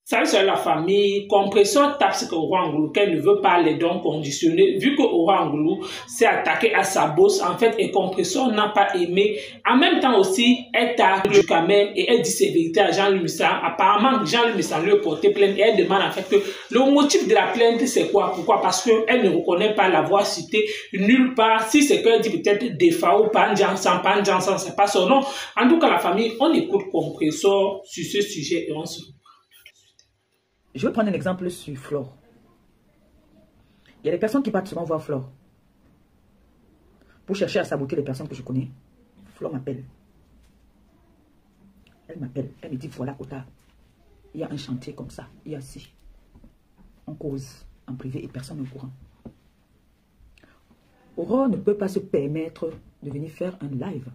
Ça c'est la famille. Compresseur tape ce que Aura Angoulou, qu'elle ne veut pas les dons conditionnés. Vu que Aura Angoulou s'est attaqué à sa bosse, en fait, et Compresseur n'a pas aimé. En même temps aussi, elle tape du Kamel et elle dit ses vérités à Jean-Louis Missang. Apparemment, Jean-Louis Missang lui a porté plainte et elle demande en fait que le motif de la plainte, c'est quoi? Pourquoi? Parce qu'elle ne reconnaît pas l'avoir cité nulle part. Si c'est qu'elle dit peut-être Defa ou Panjansan, c'est pas son nom. En tout cas, la famille, on écoute Compresseur sur ce sujet et on se... Je vais prendre un exemple sur Flore. Il y a des personnes qui partent souvent voir Flore pour chercher à saboter les personnes que je connais. Flore m'appelle. Elle m'appelle. Elle me dit, voilà, Kota, il y a un chantier comme ça. Il y a ci. On cause en privé et personne n'est au courant. Aurore ne peut pas se permettre de venir faire un live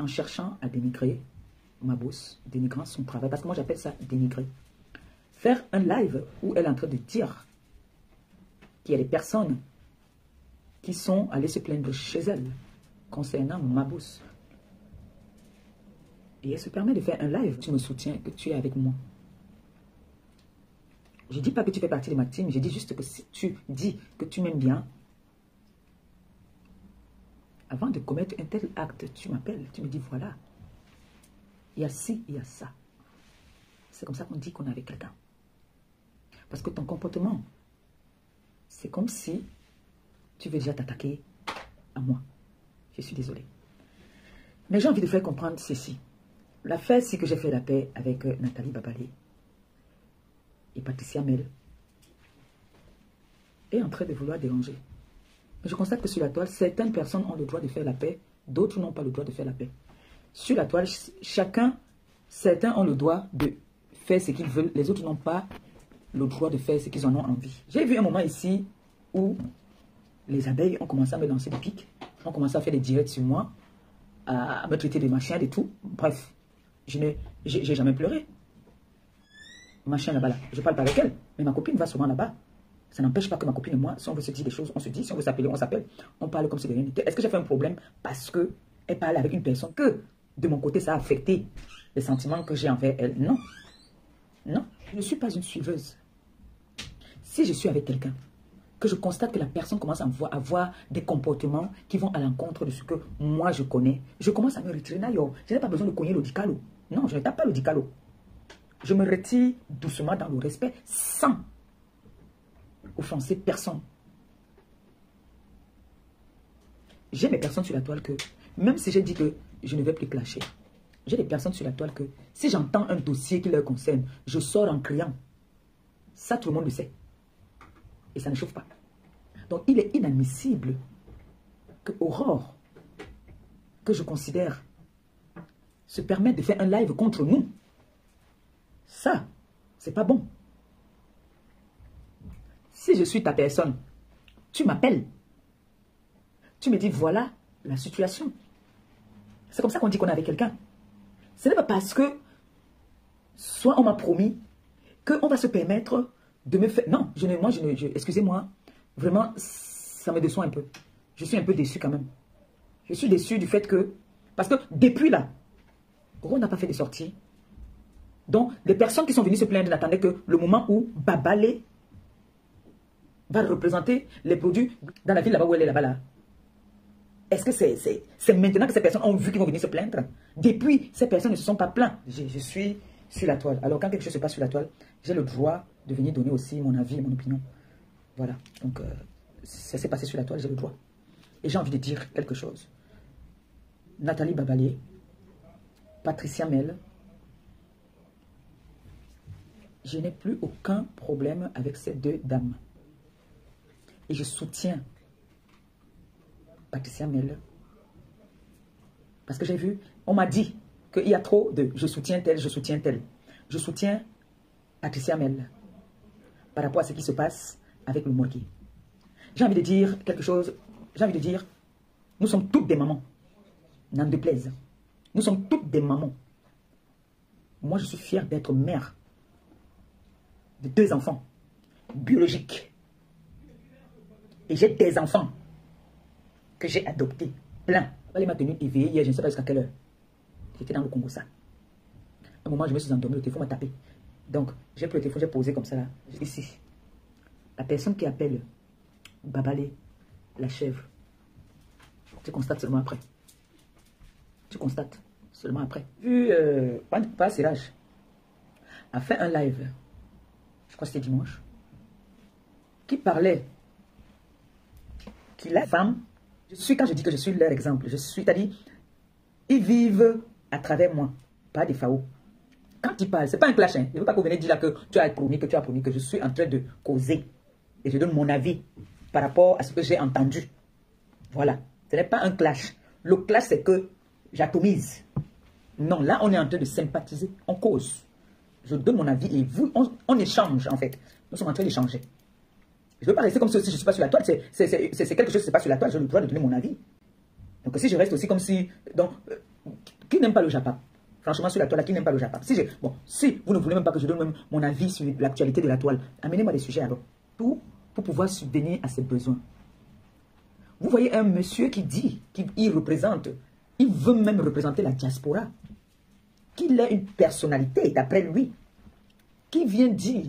en cherchant à dénigrer ma bosse, dénigrant son travail, parce que moi j'appelle ça dénigrer. Faire un live où elle est en train de dire qu'il y a des personnes qui sont allées se plaindre chez elle concernant ma bosse. Et elle se permet de faire un live. Tu me soutiens, que tu es avec moi. Je ne dis pas que tu fais partie de ma team, je dis juste que si tu dis que tu m'aimes bien, avant de commettre un tel acte, tu m'appelles, tu me dis voilà. Il y a ci, il y a ça. C'est comme ça qu'on dit qu'on est avec quelqu'un. Parce que ton comportement, c'est comme si tu veux déjà t'attaquer à moi. Je suis désolée. Mais j'ai envie de faire comprendre ceci. L'affaire, c'est que j'ai fait la paix avec Nathalie Babalé et Patricia Mel est en train de vouloir déranger. Mais je constate que sur la toile, certaines personnes ont le droit de faire la paix, d'autres n'ont pas le droit de faire la paix. Sur la toile, certains ont le droit de faire ce qu'ils veulent, les autres n'ont pas le droit de faire ce qu'ils en ont envie. J'ai vu un moment ici où les abeilles ont commencé à me lancer des pics, ont commencé à faire des directs sur moi, à me traiter de machin et tout. Bref, j'ai jamais pleuré. Machin là-bas, là. Je parle pas avec elle, mais ma copine va souvent là-bas. Ça n'empêche pas que ma copine et moi, si on veut se dire des choses, on se dit, si on veut s'appeler, on s'appelle. On parle comme si de rien n'était. Est-ce que j'ai fait un problème parce qu'elle parle avec une personne que, de mon côté, ça a affecté les sentiments que j'ai envers elle? Non. Non, je ne suis pas une suiveuse. Si je suis avec quelqu'un, que je constate que la personne commence à avoir des comportements qui vont à l'encontre de ce que moi je connais, je commence à me retirer. Je n'ai pas besoin de cogner le dicalo. Non, je ne tape pas le dicalo. Je me retire doucement dans le respect sans offenser personne. J'ai mes personnes sur la toile que, même si j'ai dit que je ne vais plus clasher, j'ai des personnes sur la toile que, si j'entends un dossier qui leur concerne, je sors en criant. Ça, tout le monde le sait. Et ça ne chauffe pas. Donc, il est inadmissible que Aurore, que je considère, se permette de faire un live contre nous. Ça, c'est pas bon. Si je suis ta personne, tu m'appelles. Tu me dis, voilà la situation. C'est comme ça qu'on dit qu'on est avec quelqu'un. Ce n'est pas parce que, soit on m'a promis, qu'on va se permettre de me faire... Non, excusez-moi, vraiment, ça me déçoit un peu. Je suis un peu déçu quand même. Je suis déçu du fait que... Parce que depuis là, on n'a pas fait de sortie. Donc, les personnes qui sont venues se plaindre n'attendaient que le moment où Babalé va représenter les produits dans la ville là-bas où elle est là-bas là. Est-ce que c'est maintenant que ces personnes ont vu qu'ils vont venir se plaindre? Depuis, ces personnes ne se sont pas plaintes. Je suis sur la toile. Alors, quand quelque chose se passe sur la toile, j'ai le droit de venir donner aussi mon avis et mon opinion. Voilà. Donc, ça s'est passé sur la toile, j'ai le droit. Et j'ai envie de dire quelque chose. Nathalie Babalé, Patricia Mel, je n'ai plus aucun problème avec ces deux dames. Et je soutiens Patricia Mel. Parce que j'ai vu, on m'a dit qu'il y a trop de je soutiens tel, je soutiens tel. Je soutiens Patricia Mel par rapport à ce qui se passe avec le Morgui. J'ai envie de dire quelque chose. J'ai envie de dire, nous sommes toutes des mamans. N'en déplaise. Nous sommes toutes des mamans. Moi, je suis fière d'être mère de 2 enfants biologiques. Et j'ai des enfants que j'ai adoptés, plein. Elle m'a tenu éveillée hier, je ne sais pas jusqu'à quelle heure. J'étais dans le Congo, ça. un moment, je me suis endormi, le téléphone m'a tapé. Donc, j'ai pris le téléphone, j'ai posé comme ça, là, ici. La personne qui appelle Babalé, la chèvre, tu constates seulement après. Tu constates seulement après. Vu, pas Siraj a fait un live, je crois que c'était dimanche, qui parlait qu'il a femme. Quand je dis que je suis leur exemple, c'est-à-dire, ils vivent à travers moi, pas des FAO. Quand ils parlent, ce n'est pas un clash. Hein. Je ne veux pas que vous venez dire là que tu as promis, que je suis en train de causer. Et je donne mon avis par rapport à ce que j'ai entendu. Voilà. Ce n'est pas un clash. Le clash, c'est que j'atomise. Non, là, on est en train de sympathiser. On cause. Je donne mon avis et vous, on échange, en fait. Nous sommes en train d'échanger. Je ne veux pas rester comme si je ne suis pas sur la toile. C'est quelque chose qui n'est pas sur la toile. J'ai le droit de donner mon avis. Donc, si je reste aussi comme si... Donc, qui n'aime pas le Japon? Franchement, sur la toile, qui n'aime pas le Japon? Si vous ne voulez même pas que je donne même mon avis sur l'actualité de la toile, amenez-moi des sujets alors. Tout pour pouvoir subvenir à ses besoins. Vous voyez un monsieur qui dit qu'il représente, il veut même représenter la diaspora, qu'il a une personnalité d'après lui, qui vient dire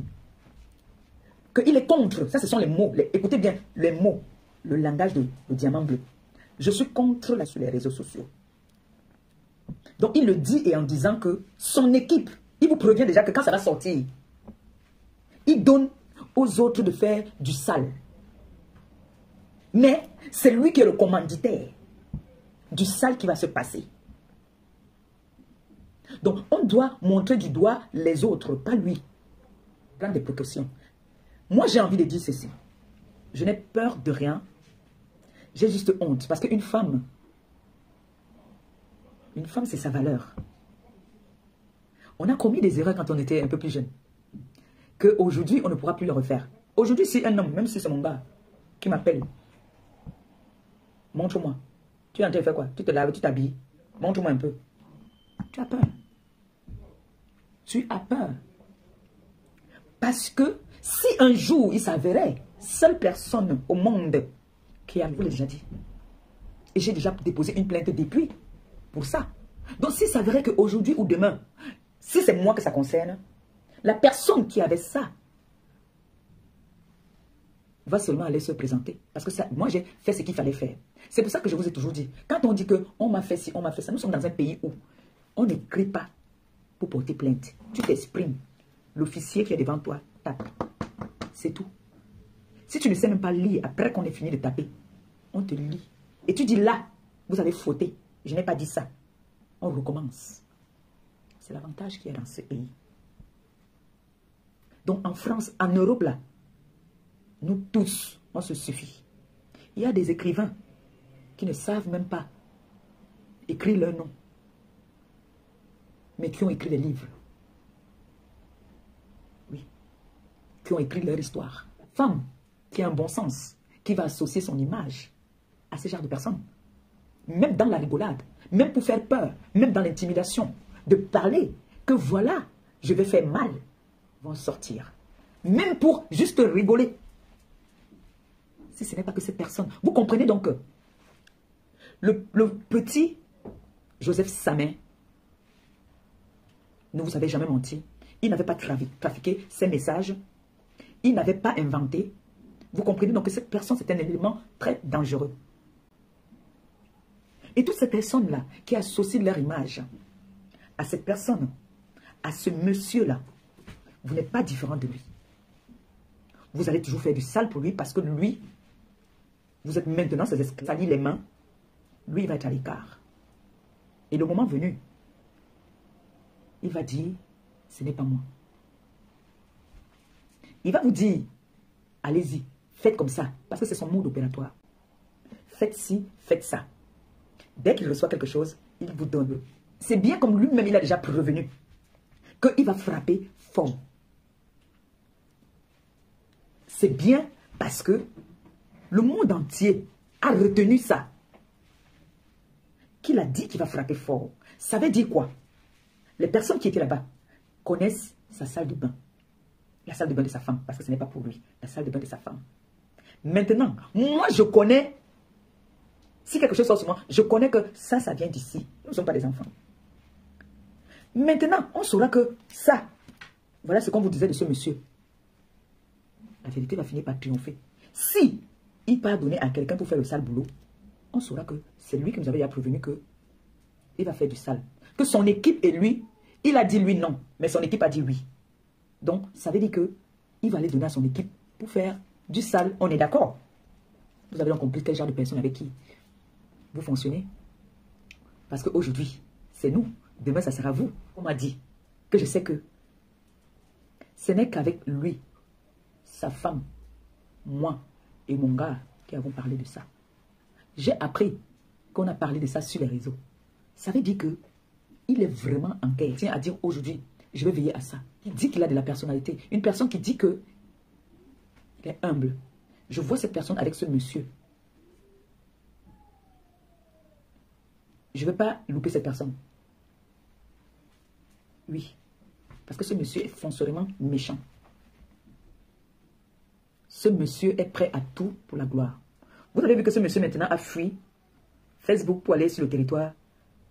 qu'il est contre. Ça, ce sont les mots. Écoutez bien, les mots, le langage de diamant bleu. Je suis contre là sur les réseaux sociaux. Donc, il le dit et en disant que son équipe, il vous prévient déjà que quand ça va sortir, il donne aux autres de faire du sale. Mais c'est lui qui est le commanditaire du sale qui va se passer. Donc, on doit montrer du doigt les autres, pas lui. Prendre des précautions. Moi, j'ai envie de dire ceci. Je n'ai peur de rien. J'ai juste honte. Parce qu'une femme, c'est sa valeur. On a commis des erreurs quand on était un peu plus jeune. Qu'aujourd'hui, on ne pourra plus le refaire. Aujourd'hui, si un homme, même si c'est mon gars, qui m'appelle, montre-moi. Tu es en train de faire quoi? Tu te laves, tu t'habilles. Montre-moi un peu. Tu as peur. Tu as peur. Parce que si un jour, il s'avérait, seule personne au monde qui a, je vous l'ai déjà dit, et j'ai déjà déposé une plainte depuis pour ça. Donc, s'il s'avérait qu'aujourd'hui ou demain, si c'est moi que ça concerne, la personne qui avait ça va seulement aller se présenter. Parce que ça, moi, j'ai fait ce qu'il fallait faire. C'est pour ça que je vous ai toujours dit, quand on dit qu'on m'a fait ci, on m'a fait ça, nous sommes dans un pays où on n'écrit pas pour porter plainte. Tu t'exprimes. L'officier qui est devant toi tape. C'est tout. Si tu ne sais même pas lire, après qu'on ait fini de taper, on te lit. Et tu dis là, vous avez fauté. Je n'ai pas dit ça. On recommence. C'est l'avantage qu'il y a dans ce pays. Donc en France, en Europe là, nous tous, on se suffit. Il y a des écrivains qui ne savent même pas écrire leur nom, mais qui ont écrit des livres. Oui. Qui ont écrit leur histoire. Femme qui a un bon sens, qui va associer son image à ce genre de personnes. Même dans la rigolade, même pour faire peur, même dans l'intimidation, de parler que voilà, je vais faire mal, vont sortir. Même pour juste rigoler. Si ce n'est pas que cette personne. Vous comprenez donc que le petit Joseph Samet ne vous avait jamais menti. Il n'avait pas trafiqué ses messages. Il n'avait pas inventé. Vous comprenez donc que cette personne, c'est un élément très dangereux. Et toutes ces personnes-là qui associent leur image à cette personne, à ce monsieur-là, vous n'êtes pas différent de lui. Vous allez toujours faire du sale pour lui parce que lui, vous êtes maintenant ses esclaves, salis les mains, lui il va être à l'écart. Et le moment venu, il va dire, ce n'est pas moi. Il va vous dire, allez-y, faites comme ça, parce que c'est son mode opératoire. Faites ci, faites ça. Dès qu'il reçoit quelque chose, il vous donne. C'est bien comme lui-même, il a déjà prévenu qu'il va frapper fort. C'est bien parce que le monde entier a retenu ça. Qu'il a dit qu'il va frapper fort. Ça veut dire quoi? Les personnes qui étaient là-bas connaissent sa salle de bain. La salle de bain de sa femme, parce que ce n'est pas pour lui. La salle de bain de sa femme. Maintenant, moi je connais, si quelque chose sort sur moi, je connais que ça vient d'ici. Nous ne sommes pas des enfants. Maintenant, on saura que ça, voilà ce qu'on vous disait de ce monsieur. La vérité va finir par triompher. Si il pardonne à quelqu'un pour faire le sale boulot, on saura que c'est lui qui nous avait déjà prévenu que il va faire du sale. Que son équipe et lui, il a dit lui non, mais son équipe a dit oui. Donc, ça veut dire que il va aller donner à son équipe pour faire du sale. On est d'accord? Vous avez donc compris quel genre de personne avec qui vous fonctionnez? Parce qu'aujourd'hui, c'est nous. Demain, ça sera vous. On m'a dit que je sais que ce n'est qu'avec lui, sa femme, moi et mon gars qui avons parlé de ça. J'ai appris qu'on a parlé de ça sur les réseaux. Ça veut dire que il est vraiment en guerre. Tiens à dire aujourd'hui, je vais veiller à ça. Il dit qu'il a de la personnalité. Une personne qui dit que il est humble. Je vois cette personne avec ce monsieur. Je ne vais pas louper cette personne. Oui. Parce que ce monsieur est foncièrement méchant. Ce monsieur est prêt à tout pour la gloire. Vous avez vu que ce monsieur maintenant a fui Facebook pour aller sur le territoire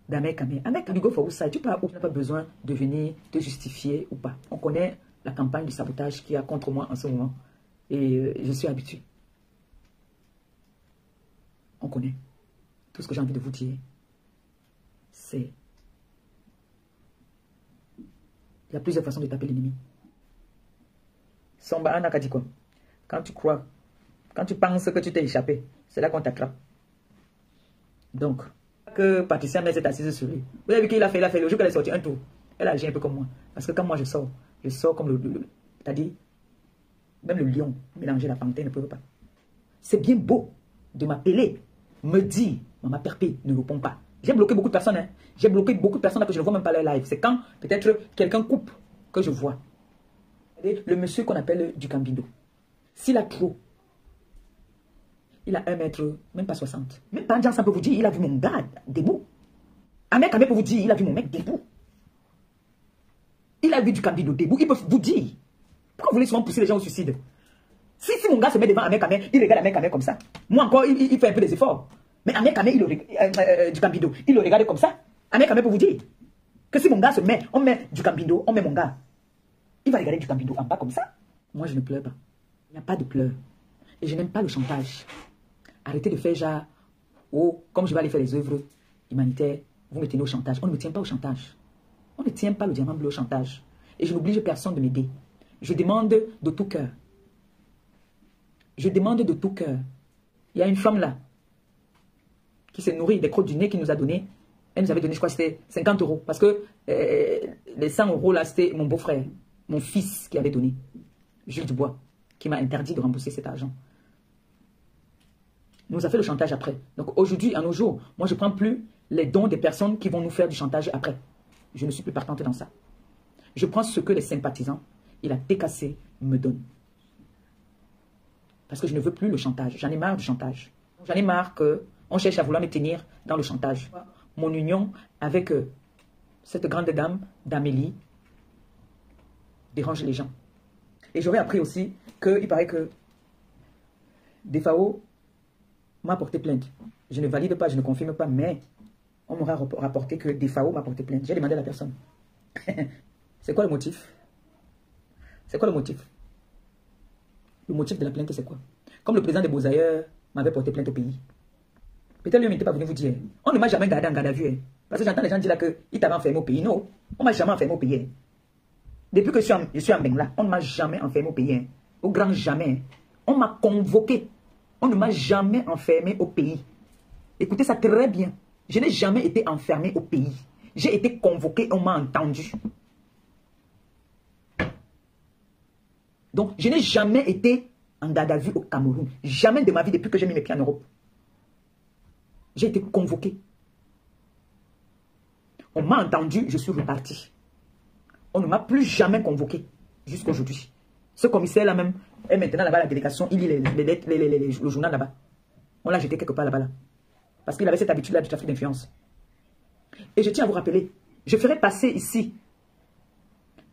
d'Ahmed Kamé. Ahmed Kamé, go for outside. Tu n'as pas besoin de venir te justifier ou pas. On connaît la campagne de sabotage qu'il y a contre moi en ce moment. Et je suis habitué. On connaît. Tout ce que j'ai envie de vous dire, c'est... Il y a plusieurs façons de taper l'ennemi. Samba Anaka dit quoi? Quand tu crois, quand tu penses que tu t'es échappé, c'est là qu'on t'attrape. Donc, que Patricia Mez est assise sur lui. Vous avez vu qu'il a fait, le jour qu'elle est sortie un tour. Elle a agi un peu comme moi. Parce que quand moi je sors comme le c'est-à-dire, même le lion, mélanger la panthère ne peut pas. C'est bien beau de m'appeler, me dire, Maman Perpé ne répond pas. J'ai bloqué beaucoup de personnes. Hein. J'ai bloqué beaucoup de personnes là que je ne vois même pas leur live. C'est quand peut-être quelqu'un coupe que je vois. Le monsieur qu'on appelle du Cambindo. S'il a trop, il a 1 mètre, même pas 60. Même pas un gens, ça peut vous dire, il a vu mon gars debout. Un mec peut vous dire, il a vu mon mec debout. Il a vu du Cambindo debout. Il peut vous dire. Pourquoi vous voulez souvent pousser les gens au suicide? Si mon gars se met devant un mec, il regarde un mec comme ça. Moi encore, il fait un peu des efforts. Mais un mec, du Cambindo, il le regarde comme ça. Un mec peut vous dire que si mon gars se met, on met du Cambindo, on met mon gars. Il va regarder du Cambindo en bas comme ça. Moi, je ne pleure pas. Il n'y a pas de pleurs. Et je n'aime pas le chantage. Arrêtez de faire genre, oh, comme je vais aller faire les œuvres humanitaires, vous me tenez au chantage. On ne me tient pas au chantage. On ne tient pas le diamant bleu au chantage. Et je n'oblige personne de m'aider. Je demande de tout cœur. Je demande de tout cœur. Il y a une femme là, qui s'est nourrie des crottes du nez qui nous a donné. Elle nous avait donné, je crois, c'était 50 €. Parce que les 100 € là, c'était mon beau-frère, mon fils qui avait donné. Jules Dubois, qui m'a interdit de rembourser cet argent. Il nous a fait le chantage après. Donc aujourd'hui, à nos jours, moi je ne prends plus les dons des personnes qui vont nous faire du chantage après. Je ne suis plus partante dans ça. Je prends ce que les sympathisants et la TKC me donnent. Parce que je ne veux plus le chantage. J'en ai marre du chantage. J'en ai marre qu'on cherche à vouloir me tenir dans le chantage. Mon union avec cette grande dame d'Amélie dérange les gens. Et j'aurais appris aussi qu'il paraît que Defao m'a porté plainte. Je ne valide pas, je ne confirme pas, mais on m'aura rapporté que Defao m'a porté plainte. J'ai demandé à la personne. C'est quoi le motif? C'est quoi le motif? Le motif de la plainte, c'est quoi? Comme le président des Beaux-Ailleurs m'avait porté plainte au pays. Peut-être lui n'était pas venu vous dire. On ne m'a jamais gardé en garde à vue. Hein. Parce que j'entends les gens dire là qu'il t'avait enfermé au pays. Non, on ne m'a jamais enfermé au pays. Hein. Depuis que je suis en Bengla, on ne m'a jamais enfermé au pays. Hein. Au grand jamais. Hein. On m'a convoqué. On ne m'a jamais enfermé au pays. Écoutez ça très bien. Je n'ai jamais été enfermé au pays. J'ai été convoqué, on m'a entendu. Donc, je n'ai jamais été en garde à vue au Cameroun. Jamais de ma vie depuis que j'ai mis mes pieds en Europe. J'ai été convoqué. On m'a entendu, je suis reparti. On ne m'a plus jamais convoqué jusqu'à aujourd'hui. Ce commissaire-là même est maintenant là-bas à la délégation. Il lit le journal là-bas. On l'a jeté quelque part là-bas. Là. Parce qu'il avait cette habitude-là du trafic d'influence. Et je tiens à vous rappeler, je ferai passer ici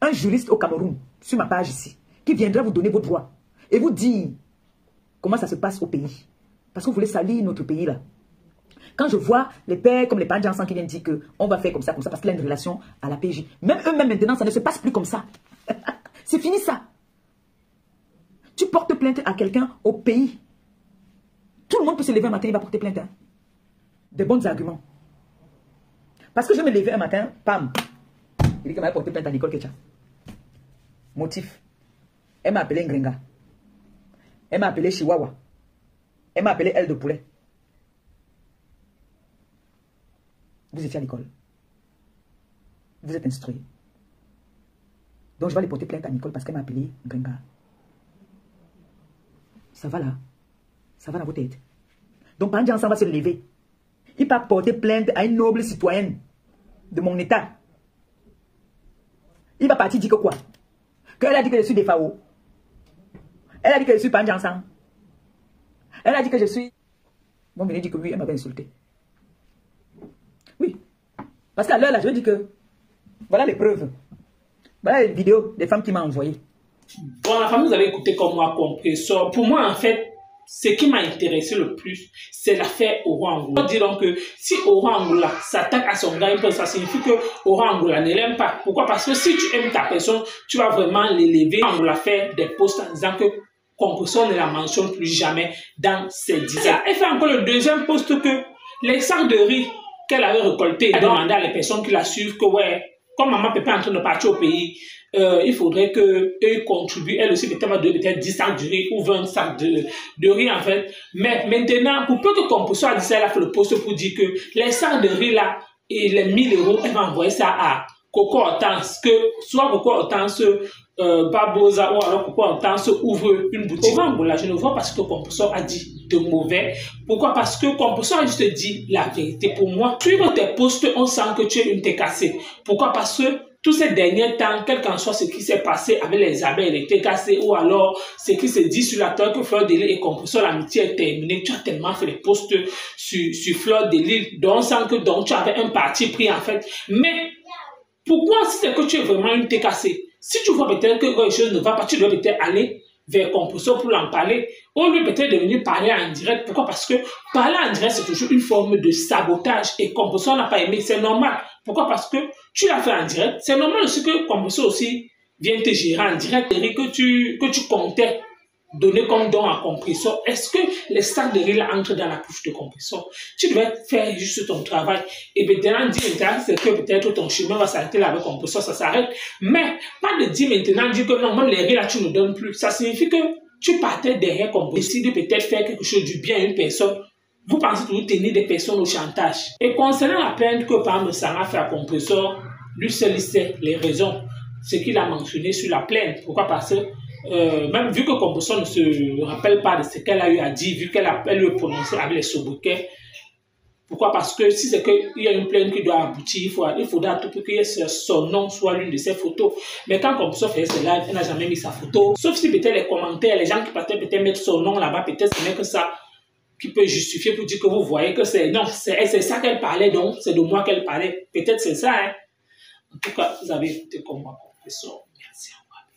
un juriste au Cameroun, sur ma page ici, qui viendra vous donner vos droits et vous dire comment ça se passe au pays. Parce que vous voulez salir notre pays là. Quand je vois les pères comme les parents ensemble qui viennent dire qu'on va faire comme ça, parce qu'il y a une relation à la PJ. Même eux-mêmes maintenant, ça ne se passe plus comme ça. C'est fini ça. Tu portes plainte à quelqu'un au pays. Tout le monde peut se lever un matin, il va porter plainte. Hein. Des bons arguments. Parce que je me levais un matin, pam. Il dit qu'elle m'a porté plainte à Nicole Kecha. Motif. Elle m'a appelé Ngrenga. Elle m'a appelé Chihuahua. Elle m'a appelé aile de poulet. Vous étiez à l'école. Vous êtes instruit. Donc je vais aller porter plainte à Nicole parce qu'elle m'a appelé Ngrenga. Ça va là. Ça va dans vos têtes. Donc Pandja ensemble va se lever. Il va porter plainte à une noble citoyenne de mon état. Il va partir dire que quoi? Qu'elle a dit que je suis des FAO. Elle a dit que je suis Pandja ensemble. Elle a dit que je suis... Bon, mais elle dit que oui, elle m'avait insulté. Oui. Parce qu'à l'heure là, je dis que... Voilà les preuves. Voilà les vidéos des femmes qui m'ont envoyé. Bon, la famille, vous avez écouté comme moi, compresseur. Pour moi, en fait, ce qui m'a intéressé le plus, c'est l'affaire Aura Angoula. On dit donc que si Aura Angoula s'attaque à son gars, ça signifie que Aura Angoula ne l'aime pas. Pourquoi? Parce que si tu aimes ta personne, tu vas vraiment l'élever. Angoula faire des posts en disant que compresseur ne la mentionne plus jamais dans ses discours. Elle fait encore le deuxième post que les sacs de riz qu'elle avait récoltés, elle a demandé à les personnes qui la suivent que ouais, comme maman Pépé est en train de partir au pays, il faudrait qu'eux contribuent, elle aussi peut-être peut-être 10 sacs de riz ou 20 sacs de riz en fait. Mais maintenant, pour peu que Compresseur a dit ça, elle a fait le post pour dire que les sacs de riz là et les 1000 €, elle va envoyer ça à Coco Hortense, que soit Coco Hortense Barbosa ou alors Coco Hortense ouvre une boutique. Là, je ne vois pas ce que Compresseur a dit de mauvais. Pourquoi? Parce que Compresseur a juste dit la vérité. Pour moi, suivre tes posts, on sent que tu es une TKC. Pourquoi? Parce que tous ces derniers temps, quel qu'en soit ce qui s'est passé avec les abeilles, les TKC, ou alors ce qui se dit sur la toile que Fleur de Lys et Compresseur, l'amitié est terminée, tu as tellement fait les posts sur Fleur de Lys, donc on sent que donc, tu avais un parti pris en fait. Mais pourquoi, si c'est que tu es vraiment une TKC, si tu vois peut-être que quelque chose ne va pas, tu dois peut-être aller vers Compresseur pour l'en parler, ou lui peut-être de venir parler en direct. Pourquoi? Parce que parler en direct, c'est toujours une forme de sabotage et Compresseur n'a pas aimé, c'est normal. Pourquoi? Parce que tu l'as fait en direct. C'est normal aussi que Compresseur aussi vienne te gérer en direct. Que tu comptais donner comme don à Compresseur. Est-ce que les sacs de riz là entrent dans la couche de Compresseur? Tu devais faire juste ton travail. Et maintenant, dire maintenant, c'est que peut-être ton chemin va s'arrêter là avec Compresseur, ça s'arrête. Mais pas de dire maintenant, dire que non, même les riz là, tu ne donnes plus. Ça signifie que tu partais derrière Compresseur, décide de peut-être faire quelque chose du bien à une personne. Vous pensez toujours tenir des personnes au chantage. Et concernant la plainte que par exemple Sarah fait à Compresseur, lui seul sait les raisons, ce qu'il a mentionné sur la plainte. Pourquoi? Parce que même vu que Compresseur ne se rappelle pas de ce qu'elle a eu à dire, vu qu'elle lui a prononcé avec les sobriquets. Pourquoi? Parce que si c'est qu'il y a une plainte qui doit aboutir, il faudra tout pour que son nom soit l'une de ses photos. Mais quand Compresseur fait ses lives, elle n'a jamais mis sa photo. Sauf si peut-être les commentaires, les gens qui partaient peut-être mettre son nom là-bas, peut-être ce n'est que ça qui peut justifier pour dire que vous voyez que c'est... Non, c'est ça qu'elle parlait, donc c'est de moi qu'elle parlait. Peut-être c'est ça, hein. En tout cas, vous avez écouté comme moi, Compresseur. Merci.